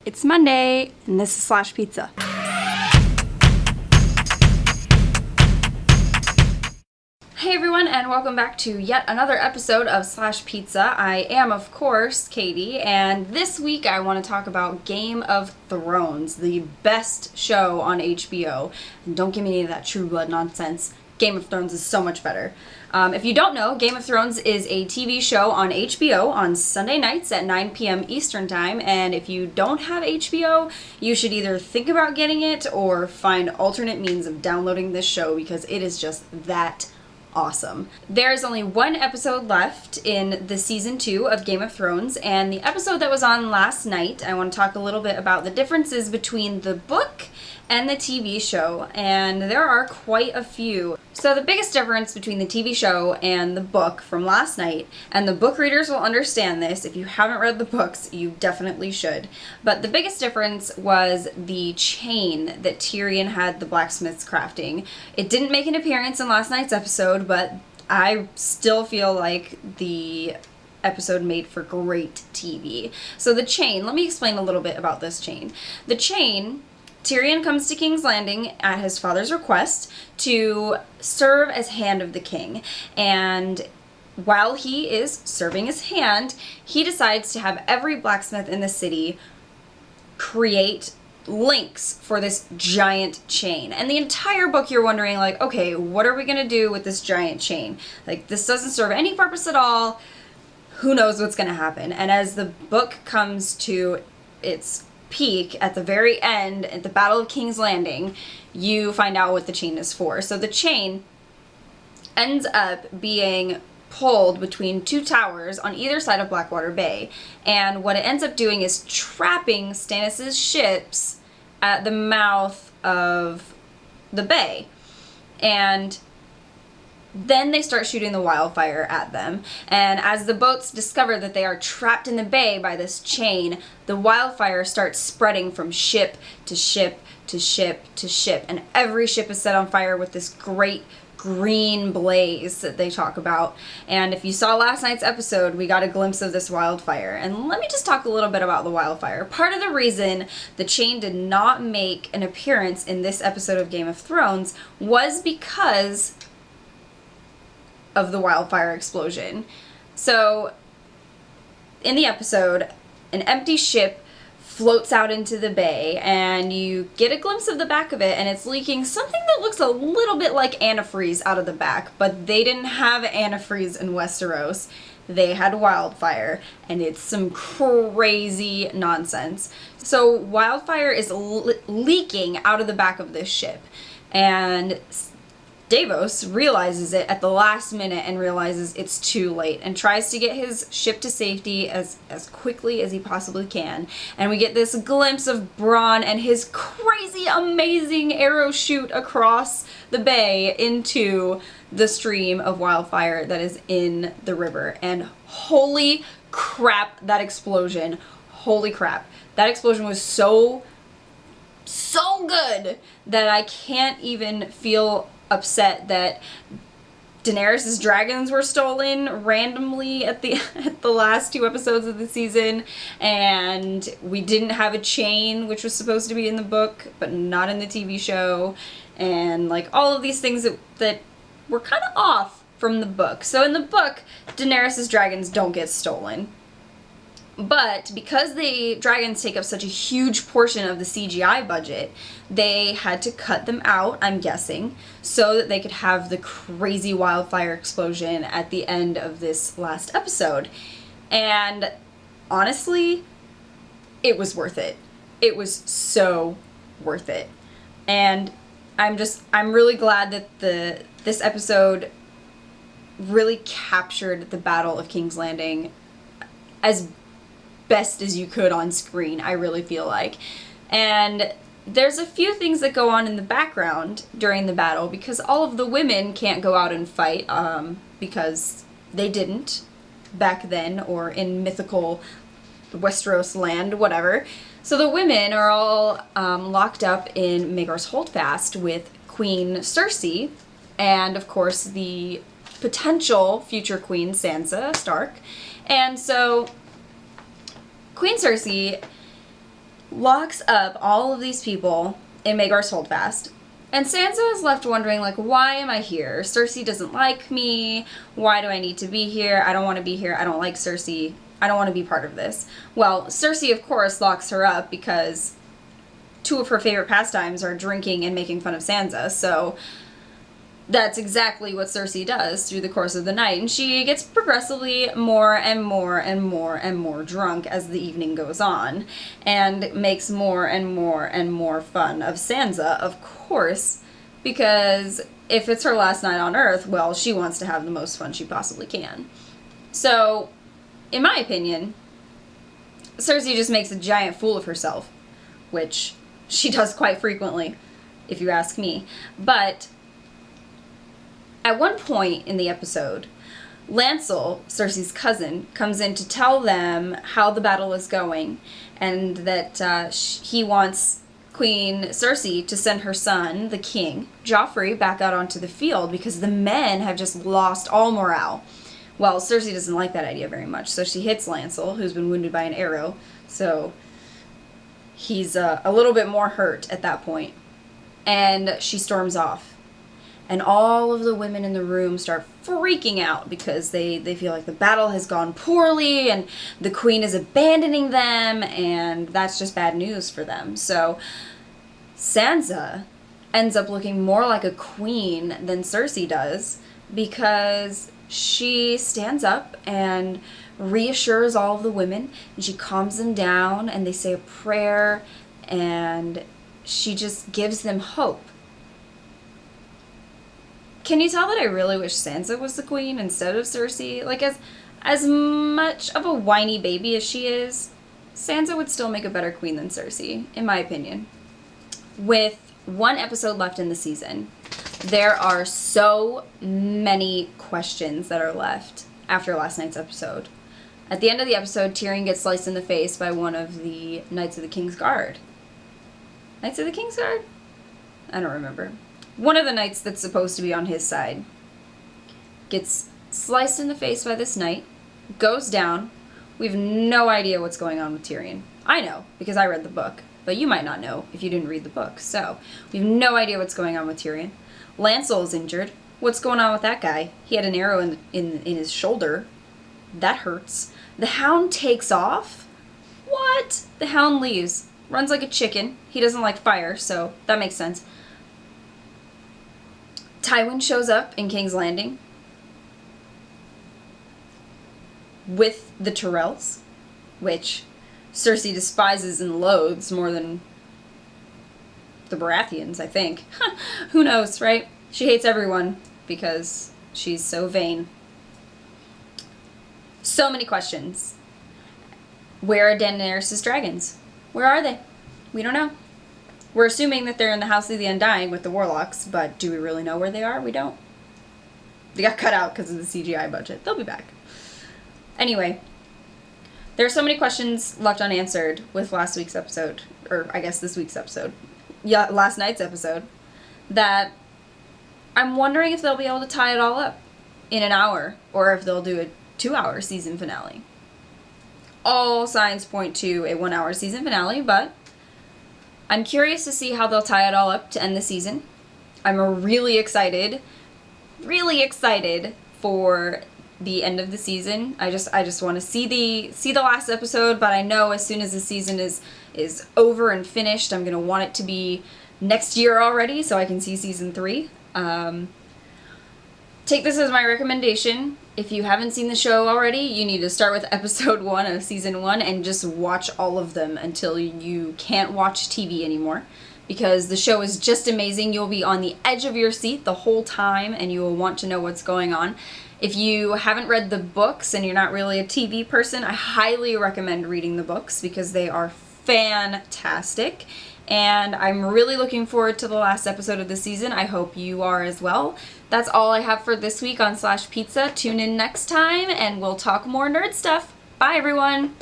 It's Monday, and this is Slash Pizza. Hey everyone, and welcome back to yet another episode of Slash Pizza. I am, of course, Katie, and this week I want to talk about Game of Thrones, the best show on HBO. And don't give me any of that True Blood nonsense. Game of Thrones is so much better. If you don't know, Game of Thrones is a TV show on HBO on Sunday nights at 9 p.m. Eastern Time, and if you don't have HBO, you should either think about getting it or find alternate means of downloading this show because it is just that awesome. There's only one episode left in the season 2 of Game of Thrones, and the episode that was on last night, I want to talk a little bit about the differences between the book and the TV show, and there are quite a few. So the biggest difference between the TV show and the book from last night, and the book readers will understand this, if you haven't read the books, you definitely should, but the biggest difference was the chain that Tyrion had the blacksmiths crafting. It didn't make an appearance in last night's episode, but I still feel like the episode made for great TV. So the chain, let me explain a little bit about this chain. The chain, Tyrion comes to King's Landing at his father's request to serve as Hand of the King, and while he is serving as hand, he decides to have every blacksmith in the city create links for this giant chain. And the entire book you're wondering, like, okay, what are we gonna do with this giant chain? Like, this doesn't serve any purpose at all. Who knows what's gonna happen? And as the book comes to its peak at the very end, at the Battle of King's Landing, you find out what the chain is for. So the chain ends up being pulled between two towers on either side of Blackwater Bay, and what it ends up doing is trapping Stannis' ships at the mouth of the bay. And then they start shooting the wildfire at them, and as the boats discover that they are trapped in the bay by this chain, the wildfire starts spreading from ship to ship to ship to ship, and every ship is set on fire with this great green blaze that they talk about. And if you saw last night's episode, we got a glimpse of this wildfire. And let me just talk a little bit about the wildfire. Part of the reason the chain did not make an appearance in this episode of Game of Thrones was because of the wildfire explosion. So in the episode, an empty ship floats out into the bay, and you get a glimpse of the back of it, and it's leaking something that looks a little bit like antifreeze out of the back, but they didn't have antifreeze in Westeros. They had wildfire, and it's some crazy nonsense. So wildfire is leaking out of the back of this ship, and Davos realizes it at the last minute and realizes it's too late and tries to get his ship to safety as quickly as he possibly can. And we get this glimpse of Bronn and his crazy, amazing arrow shoot across the bay into the stream of wildfire that is in the river. And holy crap, that explosion. Holy crap. That explosion was so good that I can't even feel upset that Daenerys' dragons were stolen randomly at the last 2 episodes of the season, and we didn't have a chain, which was supposed to be in the book but not in the TV show, and like all of these things that were kind of off from the book. So in the book, Daenerys' dragons don't get stolen. But because the dragons take up such a huge portion of the CGI budget, they had to cut them out, I'm guessing, so that they could have the crazy wildfire explosion at the end of this last episode. And honestly, it was worth it. It was so worth it. And I'm really glad that this episode really captured the Battle of King's Landing as best as you could on screen, I really feel like. And there's a few things that go on in the background during the battle, because all of the women can't go out and fight, because they didn't back then, or in mythical Westeros land, whatever. So the women are all locked up in Maegor's Holdfast with Queen Cersei, and of course the potential future Queen Sansa Stark. And so Queen Cersei locks up all of these people in Maegor's Holdfast. And Sansa is left wondering, like, why am I here? Cersei doesn't like me. Why do I need to be here? I don't want to be here. I don't like Cersei. I don't want to be part of this. Well, Cersei, of course, locks her up because two of her favorite pastimes are drinking and making fun of Sansa. So that's exactly what Cersei does through the course of the night. And she gets progressively more and more and more and more drunk as the evening goes on, and makes more and more and more fun of Sansa, of course, because if it's her last night on Earth, well, she wants to have the most fun she possibly can. So, in my opinion, Cersei just makes a giant fool of herself, which she does quite frequently, if you ask me. But at one point in the episode, Lancel, Cersei's cousin, comes in to tell them how the battle is going, and that he wants Queen Cersei to send her son, the king, Joffrey, back out onto the field because the men have just lost all morale. Well, Cersei doesn't like that idea very much, so she hits Lancel, who's been wounded by an arrow, so he's a little bit more hurt at that point. And she storms off. And all of the women in the room start freaking out because they feel like the battle has gone poorly and the queen is abandoning them, and that's just bad news for them. So Sansa ends up looking more like a queen than Cersei does because she stands up and reassures all of the women, and she calms them down, and they say a prayer, and she just gives them hope. Can you tell that I really wish Sansa was the queen instead of Cersei? Like, as much of a whiny baby as she is, Sansa would still make a better queen than Cersei, in my opinion. With one episode left in the season, there are so many questions that are left after last night's episode. At the end of the episode, Tyrion gets sliced in the face by one of the Knights of the King's Guard. Knights of the King's Guard? I don't remember. One of the knights that's supposed to be on his side gets sliced in the face by this knight, goes down. We have no idea what's going on with Tyrion. I know, because I read the book, but you might not know if you didn't read the book. So, we have no idea what's going on with Tyrion. Lancel is injured. What's going on with that guy? He had an arrow in his shoulder. That hurts. The Hound takes off? What? The Hound leaves. Runs like a chicken. He doesn't like fire, so that makes sense. Tywin shows up in King's Landing with the Tyrells, which Cersei despises and loathes more than the Baratheons, I think. Who knows, right? She hates everyone because she's so vain. So many questions. Where are Daenerys' dragons? Where are they? We don't know. We're assuming that they're in the House of the Undying with the Warlocks, but do we really know where they are? We don't. They got cut out because of the CGI budget. They'll be back. Anyway, there are so many questions left unanswered with last week's episode, or I guess this week's episode. Yeah, last night's episode, that I'm wondering if they'll be able to tie it all up in an hour, or if they'll do a 2-hour season finale. All signs point to a 1-hour season finale, but I'm curious to see how they'll tie it all up to end the season. I'm really excited for the end of the season. I just want to see the last episode, but I know as soon as the season is over and finished, I'm going to want it to be next year already so I can see season 3. Take this as my recommendation. If you haven't seen the show already, you need to start with episode 1 of season 1 and just watch all of them until you can't watch TV anymore. Because the show is just amazing. You'll be on the edge of your seat the whole time and you will want to know what's going on. If you haven't read the books and you're not really a TV person, I highly recommend reading the books because they are fantastic. And I'm really looking forward to the last episode of the season. I hope you are as well. That's all I have for this week on /Pizza. Tune in next time and we'll talk more nerd stuff. Bye, everyone!